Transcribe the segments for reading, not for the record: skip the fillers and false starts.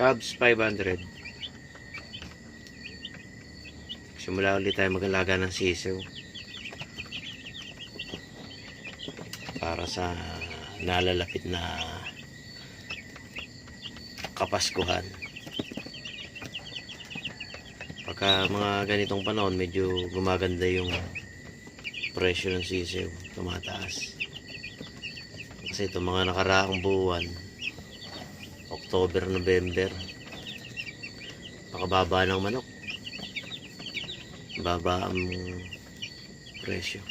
Cubs 500. Simula ulit tayo mag-alaga ng sisiw para sa nalalapit na Kapaskuhan. Pagka mga ganitong panahon, medyo gumaganda yung presyo ng sisiw, tumataas. Kasi itong mga nakaraang buwan, October, November, pakababa ng manok, baba ang presyo.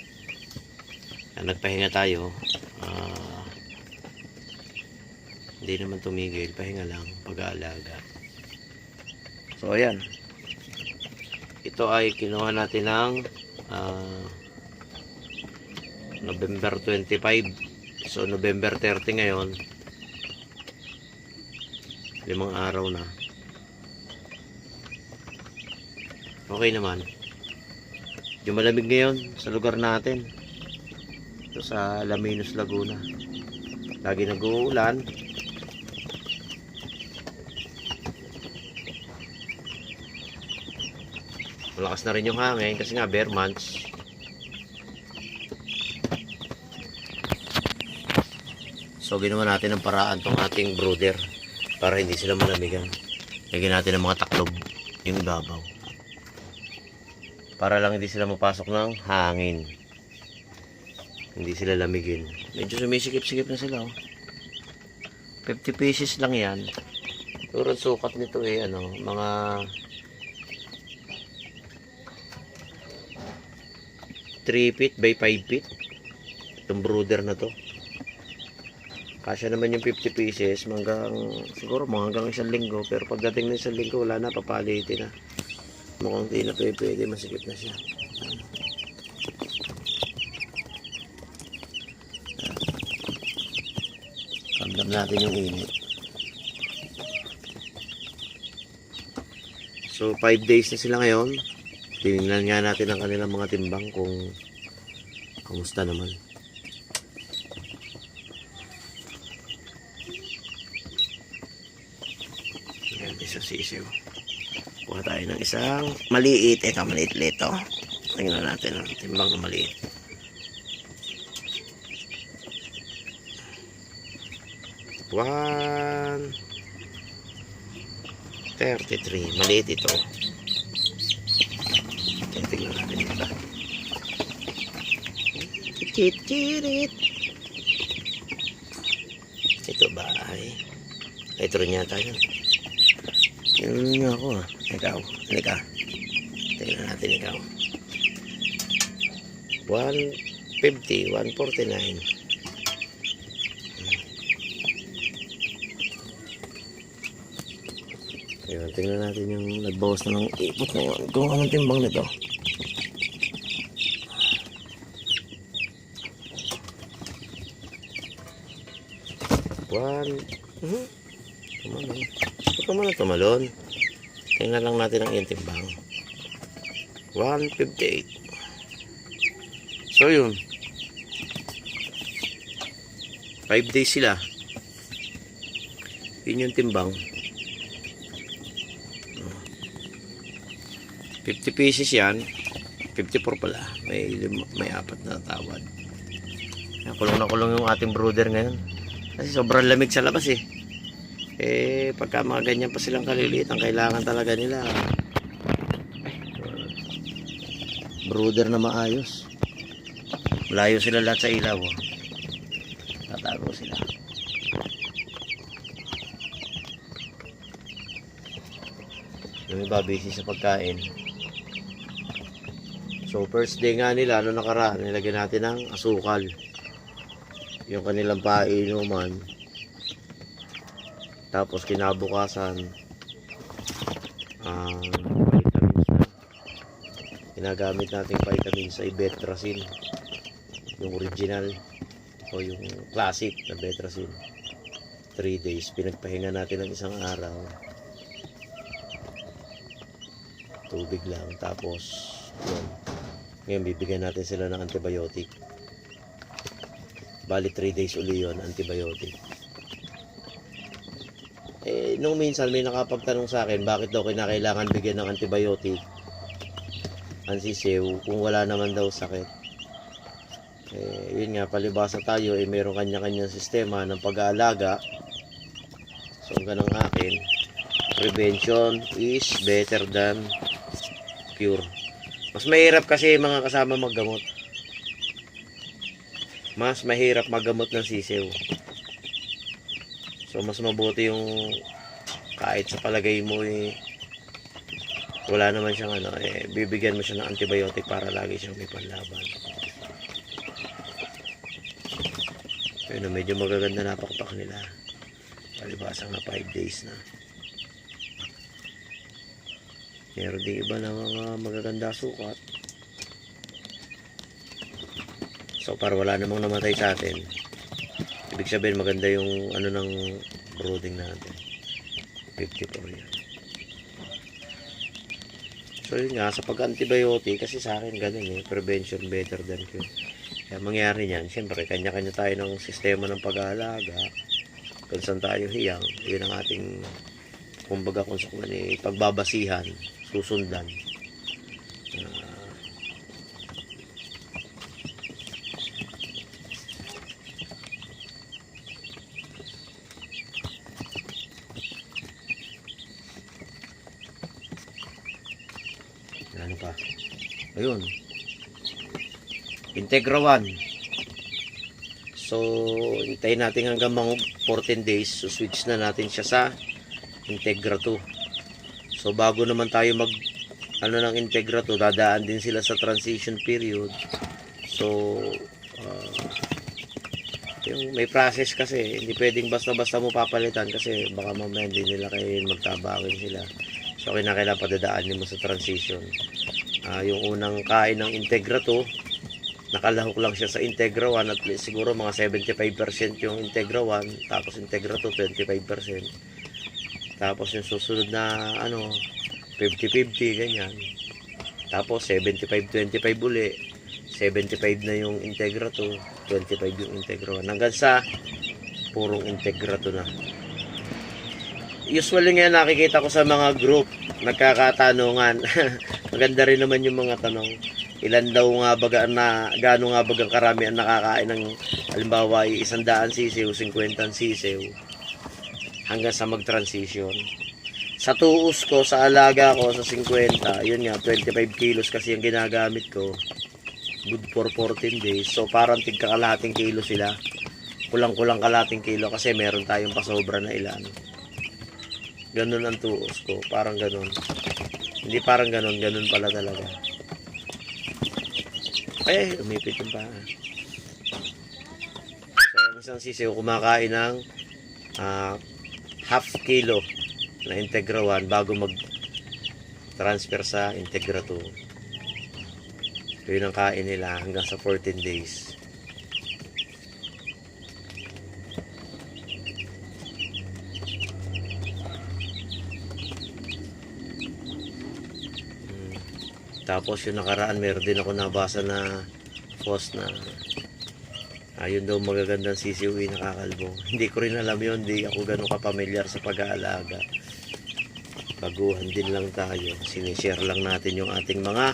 Nagpahinga tayo, hindi naman tumigil, pahinga lang, pag-aalaga. So ayan, ito ay kinuha natin ng November 25. So November 30 ngayon, 5 araw na. Okay naman. Yung malamig ngayon sa lugar natin, ito sa Alaminos, Laguna. Lagi nag-uulan. Malakas na rin yung hangin kasi nga bare months. So ginawa natin ng paraan tong ating brooder para hindi sila malamigan. Lagyan natin ng mga taklob yung ibabaw, para lang hindi sila mapasok ng hangin, hindi sila lamigin. Medyo sumisikip-sikip na sila, oh. 50 pieces lang yan. Pero sukat nito mga 3 feet by 5 feet itong brooder na to. Kasya naman yung 50 pieces siguro hanggang 1 linggo. Pero pagdating ng 1 linggo, wala na, papalitin na. Mukhang di na pwede, masikip na siya. Ramdam natin yung init. So 5 days na sila ngayon. Tingnan nga natin ang kanilang mga timbang kung kamusta naman. Ayan, isang sisiw. Kuha tayo ng isang maliit. Ito, maliit-liit to. Tingnan natin ang timbang na maliit. One 33. Maliit ito. Tingnan natin ito. Chichirit. Ito ba ay ito rin yata yun. Yun nga ako Ikaw, halika. Tingnan natin ikaw. 150, 149. Yun, tingnan natin yung nagbawas na ng ipot na yun. Kung anong timbang nito. Tumalon. Tingnan lang natin ang iyong timbang. 158. So yun, 5 days sila. Yun yung timbang. 50 pieces yan. 54 pala. May 4 na tawad. Kulong na kulong yung ating brooder ngayon. Kasi sobrang lamig sa labas eh. Pagka mga ganyan pa silang kaliliit, ang kailangan talaga nila brooder na maayos. Malayo sila lahat sa ilaw, oh. Tatago sila. Yung iba busy sa pagkain. So first day nga nila, nakaraan, nilagyan natin ng asukal yung kanilang painuman. Tapos kinabukasan vitamins na. Ginagamit natin vitamins ay Betracin, yung original o yung classic na Betracin. 3 days pinagpahinga natin ng 1 araw, tubig lang. Tapos yun, ngayon bibigyan natin sila ng antibiotic. Bali 3 days uli yun, antibiotic. nung minsan may nakapagtanong sa akin, bakit daw kinakailangan bigyan ng antibiotic ang sisiw kung wala naman daw sakit. Yun nga, palibasa tayo, mayroong kanya-kanyang sistema ng pag-aalaga. So, hanggang ng akin, prevention is better than cure. Mas mahirap kasi mga kasama maggamot. Mas mahirap maggamot ng sisiw. So, mas mabuti yung kahit sa palagay mo wala naman siyang bibigyan mo siya ng antibiotic para lagi siyang may panlaban. Ayun, medyo magaganda na pakpak nila. Palibasa nga 5 days na. Meron din iba na mga magaganda sukat. So, para wala namang namatay sa atin. Ibig sabihin maganda yung ng brooding natin. 54 yan. So, yun nga, sa pag-antibiotic, kasi sa akin ganun prevention better than cure. Kaya mangyari niyan, siyempre, kanya-kanya tayo ng sistema ng pag-aalaga. Kung saan tayo hiyang, yun ang ating, kumbaga kung saan pagbabasihan, susundan. Ano pa? Ayun. Integra 1. So, hintayin natin hanggang mga 14 days. So, switch na natin siya sa Integra 2. So, bago naman tayo ng Integra 2, dadaan din sila sa transition period. So, yung may process kasi, hindi pwedeng basta-basta mo papalitan kasi baka mamaya hindi nila kayo magtabakin sila. So, kailangan padadaan mo sa transition. Yung unang kain ng Integra 2, nakalahok lang siya sa Integra 1 at least siguro mga 75% yung Integra 1, tapos Integra 2 25%. Tapos yung susunod na 50-50 ganyan. Tapos 75-25 uli. 75 na yung Integra 2, 25 yung Integra 1. Hanggang sa purong Integra 2 na. Usually nga nakikita ko sa mga group, nagkakatanungan. Maganda rin naman yung mga tanong. Ilan daw nga gaano nga bagang karami ang nakakain ng halimbawa 100 sisiw, 50 sisiw hanggang sa mag-transition. Sa tuos ko, sa alaga ko sa 50, yun nga 25 kilos kasi yung ginagamit ko. Good for 14 days. So parang tigkakalahating kilo sila. Kulang-kulang kalahating kilo kasi meron tayong pasobra na ilan. Ganun ang tuos ko, parang ganun. Hindi parang ganun pala talaga. Umipit yung paa. So, yung isang sisiw kumakain ng half kilo na Integra 1 bago mag-transfer sa Integra 2. So, yun ang kain nila hanggang sa 14 days. Tapos yung nakaraan, meron din ako nabasa na post na ayun daw magagandang sisiw nakakalbo. Hindi ko rin alam yun, hindi ako ganun kapamilyar sa pag-aalaga. Baguhan din lang tayo. Sinishare lang natin yung ating mga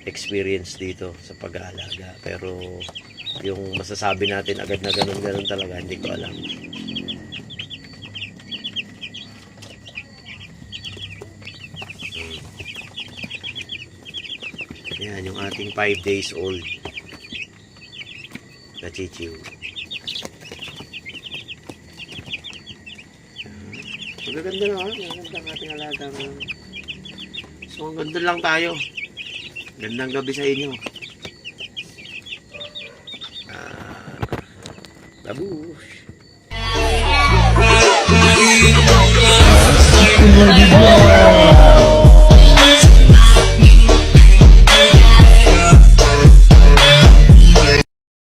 experience dito sa pag-aalaga. Pero yung masasabi natin agad na ganun talaga, hindi ko alam. Yan yung ating 5 days old na chichiw. Magaganda na maganda ang ating alaga ngayon. So hanggang doon lang tayo. Gandang gabi sa inyo. Babush.